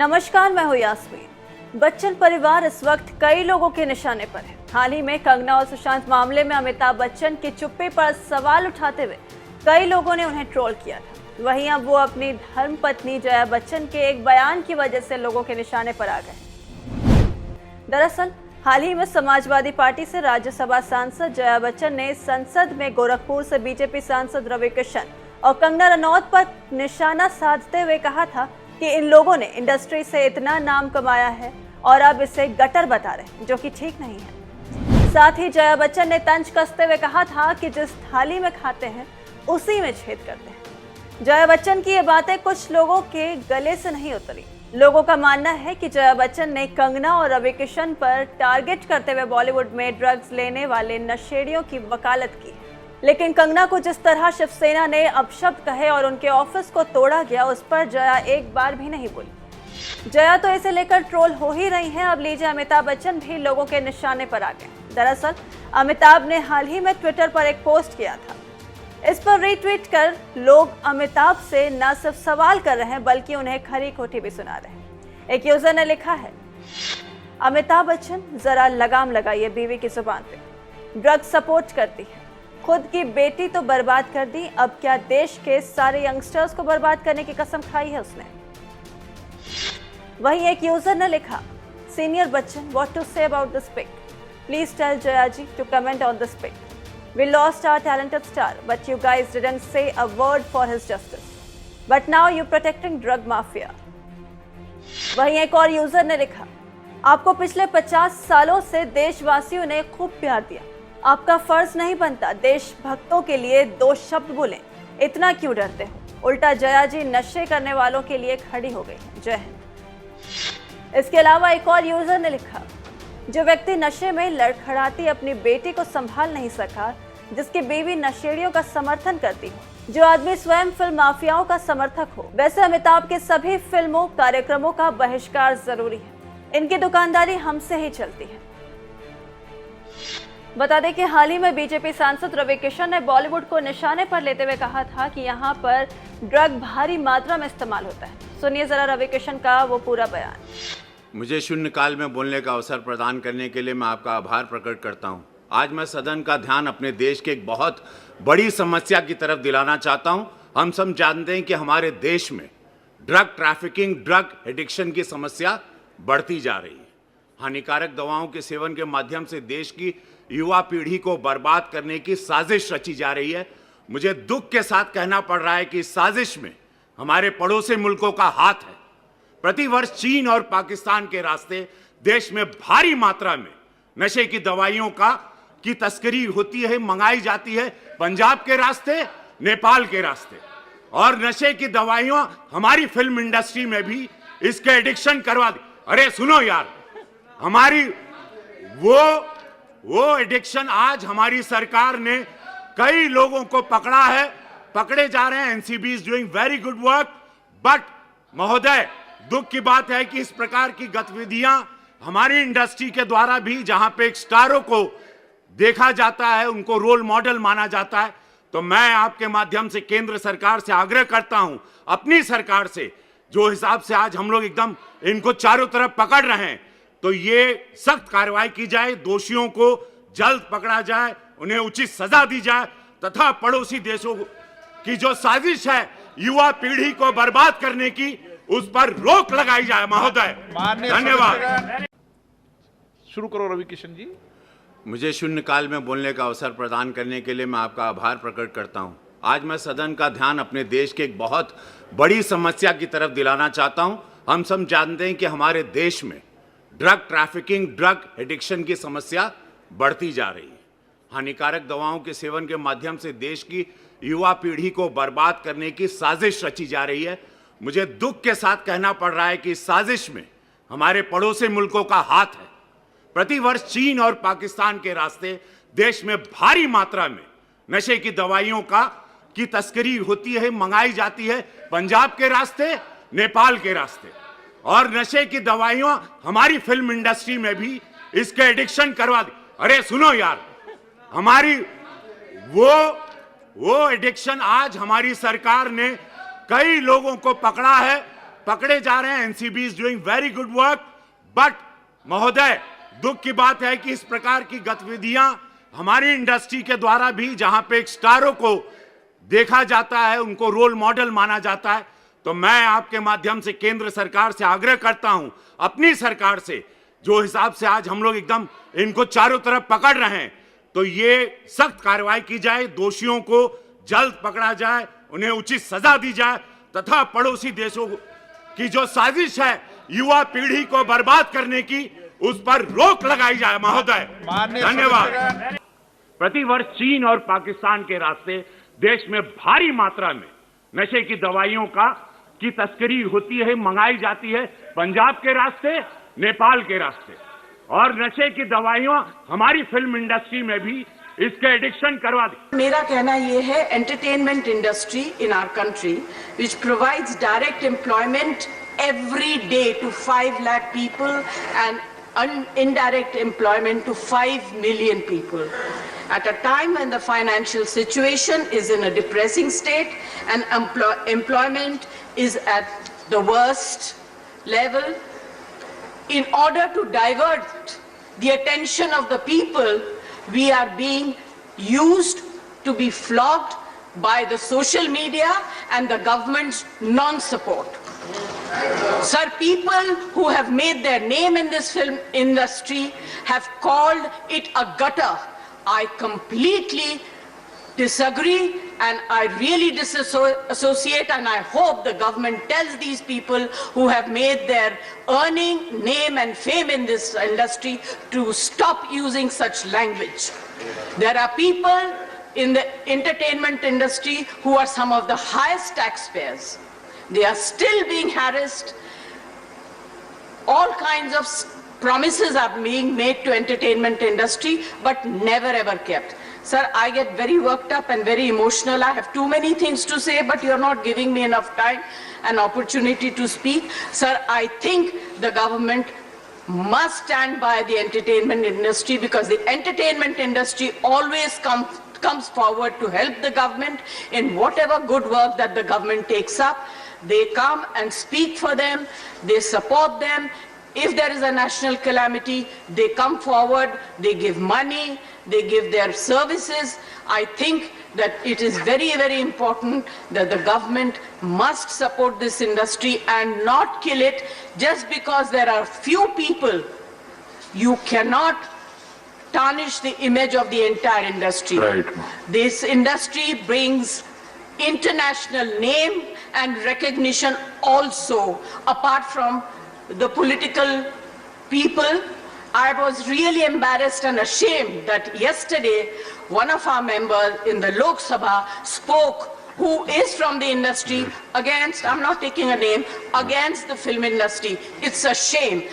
नमस्कार, मैं हूं यास्मीन। बच्चन परिवार इस वक्त कई लोगों के निशाने पर है। हाल ही में कंगना और सुशांत मामले में अमिताभ बच्चन की चुप्पी पर सवाल उठाते हुए कई लोगों ने उन्हें ट्रोल किया था। वहीं अब वो अपनी धर्मपत्नी जया बच्चन के एक बयान की वजह से लोगों के निशाने पर आ गए। दरअसल हाल ही में समाजवादी पार्टी से राज्यसभा सांसद जया बच्चन ने संसद में गोरखपुर से बीजेपी सांसद रवि किशन और कंगना रनौत पर निशाना साधते हुए कहा था कि इन लोगों ने इंडस्ट्री से इतना नाम कमाया है और अब इसे गटर बता रहे हैं, जो कि ठीक नहीं है। साथ ही जया बच्चन ने तंज कसते हुए कहा था कि जिस थाली में खाते हैं उसी में छेद करते हैं। जया बच्चन की ये बातें कुछ लोगों के गले से नहीं उतरी। लोगों का मानना है कि जया बच्चन ने कंगना और रवि किशन पर टारगेट करते हुए बॉलीवुड में ड्रग्स लेने वाले नशेड़ियों की वकालत की है। लेकिन कंगना को जिस तरह शिवसेना ने अपशब्द कहे और उनके ऑफिस को तोड़ा गया, उस पर जया एक बार भी नहीं बोली। जया तो इसे लेकर ट्रोल हो ही रही हैं। अब लीजिए, अमिताभ बच्चन भी लोगों के निशाने पर आ गए। दरअसल अमिताभ ने हाल ही में ट्विटर पर एक पोस्ट किया था। इस पर रीट्वीट कर लोग अमिताभ से न सिर्फ सवाल कर रहे हैं बल्कि उन्हें खरी खोटी भी सुना रहे हैं। एक यूजर ने लिखा है, अमिताभ बच्चन जरा लगाम लगाइए बीवी की जुबान पे। ड्रग्स सपोर्ट करती है, खुद की बेटी तो बर्बाद कर दी, अब क्या देश के सारे यंगस्टर्स को बर्बाद करने की कसम खाई है उसने। वहीं एक यूजर ने लिखा, senior Bachchan, what to say about this pic, please tell Jaya ji to comment on this pic. We lost our talented star, but you guys didn't say a word for his justice. But now you're protecting drug mafia. वहीं एक और user ने लिखा, आपको पिछले 50 सालों से देशवासियों ने खूब प्यार दिया, आपका फर्ज नहीं बनता देशभक्तों के लिए 2 शब्द बोलें, इतना क्यों डरते हो। उल्टा जया जी नशे करने वालों के लिए खड़ी हो गई। जय हिंद। इसके अलावा एक और यूजर ने लिखा, जो व्यक्ति नशे में लड़खड़ाती अपनी बेटी को संभाल नहीं सका, जिसकी बीवी नशेड़ियों का समर्थन करती हो, जो आदमी स्वयं फिल्म माफियाओं का समर्थक हो, वैसे अमिताभ के सभी फिल्मों कार्यक्रमों का बहिष्कार जरूरी है। इनकी दुकानदारी हमसे ही चलती है। बता दें कि हाल ही में बीजेपी सांसद रवि किशन ने बॉलीवुड को निशाने पर लेते हुए कहा था कि यहाँ पर ड्रग भारी मात्रा में इस्तेमाल होता है। सुनिए जरा रवि किशन का वो पूरा बयान। मुझे शून्यकाल में बोलने का अवसर प्रदान करने के लिए मैं आपका आभार प्रकट करता हूं। आज मैं सदन का ध्यान अपने देश के एक बहुत बड़ी समस्या की तरफ दिलाना चाहता हूं। हम सब जानते हैं कि हमारे देश में ड्रग ट्रैफिकिंग, ड्रग एडिक्शन की समस्या बढ़ती जा रही है। हानिकारक दवाओं के सेवन के माध्यम से देश की युवा पीढ़ी को बर्बाद करने की साजिश रची जा रही है। मुझे दुख के साथ कहना पड़ रहा है कि इस साजिश में हमारे पड़ोसी मुल्कों का हाथ है। प्रतिवर्ष चीन और पाकिस्तान के रास्ते देश में भारी मात्रा में नशे की दवाइयों की तस्करी होती है, मंगाई जाती है, पंजाब के रास्ते, नेपाल के रास्ते। और नशे की दवाइयां हमारी फिल्म इंडस्ट्री में भी इसके एडिक्शन करवा दी। अरे सुनो यार, हमारी वो एडिक्शन आज हमारी सरकार ने कई लोगों को पकड़ा है, पकड़े जा रहे हैं। NCB is doing very good work. But महोदय, दुख की बात है कि इस प्रकार की गतिविधियां हमारी इंडस्ट्री के द्वारा भी, जहां पे एक स्टारों को देखा जाता है, उनको रोल मॉडल माना जाता है, तो मैं आपके माध्यम से केंद्र सरकार से आग्रह करता हूं, अपनी सरकार से, जो हिसाब से आज हम लोग एकदम इनको चारों तरफ पकड़ रहे हैं, तो ये सख्त कार्रवाई की जाए, दोषियों को जल्द पकड़ा जाए, उन्हें उचित सजा दी जाए तथा पड़ोसी देशों की जो साजिश है युवा पीढ़ी को बर्बाद करने की, उस पर रोक लगाई जाए। महोदय, धन्यवाद। शुरू करो रवि किशन जी। मुझे शून्यकाल में बोलने का अवसर प्रदान करने के लिए मैं आपका आभार प्रकट करता हूं। आज मैं सदन का ध्यान अपने देश के एक बहुत बड़ी समस्या की तरफ दिलाना चाहता हूं। हम सब जानते हैं कि हमारे देश में ड्रग ट्रैफिकिंग, ड्रग एडिक्शन की समस्या बढ़ती जा रही है। हानिकारक दवाओं के सेवन के माध्यम से देश की युवा पीढ़ी को बर्बाद करने की साजिश रची जा रही है। मुझे दुख के साथ कहना पड़ रहा है कि इस साजिश में हमारे पड़ोसी मुल्कों का हाथ है। प्रतिवर्ष चीन और पाकिस्तान के रास्ते देश में भारी मात्रा में नशे की दवाइयों की तस्करी होती है, मंगाई जाती है, पंजाब के रास्ते, नेपाल के रास्ते। और नशे की दवाइयां हमारी फिल्म इंडस्ट्री में भी इसके एडिक्शन करवा दी। अरे सुनो यार, हमारी वो एडिक्शन आज हमारी सरकार ने कई लोगों को पकड़ा है, पकड़े जा रहे हैं. NCB is doing very good work, but महोदय दुख की बात है कि इस प्रकार की गतिविधियां हमारी इंडस्ट्री के द्वारा भी, जहां पे एक स्टारों को देखा जाता है, उनको रोल मॉडल माना जाता है, तो मैं आपके माध्यम से केंद्र सरकार से आग्रह करता हूं, अपनी सरकार से, जो हिसाब से आज हम लोग एकदम इनको चारों तरफ पकड़ रहे हैं, तो ये सख्त कार्रवाई की जाए, दोषियों को जल्द पकड़ा जाए, उन्हें उचित सजा दी जाए, तथा पड़ोसी देशों की जो साजिश है युवा पीढ़ी को बर्बाद करने की, उस पर रोक लगाई जाए. महोदय धन्यवाद. प्रतिवर्ष चीन और पाकिस्तान के रास्ते देश में भारी मात्रा में नशे की दवाइयों की तस्करी होती है, मंगाई जाती है, पंजाब के रास्ते, नेपाल के रास्ते. और नशे की दवाइयां हमारी फिल्म इंडस्ट्री में भी इसके एडिक्शन करवा दी. मेरा कहना यह है, entertainment industry in our country which provides direct employment every day to 5 lakh people and indirect employment to 5 million people. At a time when the financial situation is in a depressing state and employment is at the worst level, in order to divert the attention of the people, we are being used to be flogged by the social media and the government's non-support. Sir, people who have made their name in this film industry have called it a gutter. I completely disagree and I really disassociate, and I hope the government tells these people who have made their earning, name and fame in this industry to stop using such language. There are people in the entertainment industry who are some of the highest taxpayers. They are still being harassed. All kinds of promises are being made to entertainment industry, but never ever kept. Sir, I get very worked up and very emotional. I have too many things to say, but you're not giving me enough time and opportunity to speak. Sir, I think the government must stand by the entertainment industry, because the entertainment industry always comes forward to help the government in whatever good work that the government takes up. They come and speak for them, they support them. If there is a national calamity, they come forward, they give money, they give their services. I think that it is very, very important that the government must support this industry and not kill it just because there are few people. You cannot tarnish the image of the entire industry. Right. This industry brings international name and recognition also, apart from the political people. I was really embarrassed and ashamed that yesterday one of our members in the Lok Sabha spoke, who is from the industry, against, I'm not taking a name, against the film industry. It's a shame.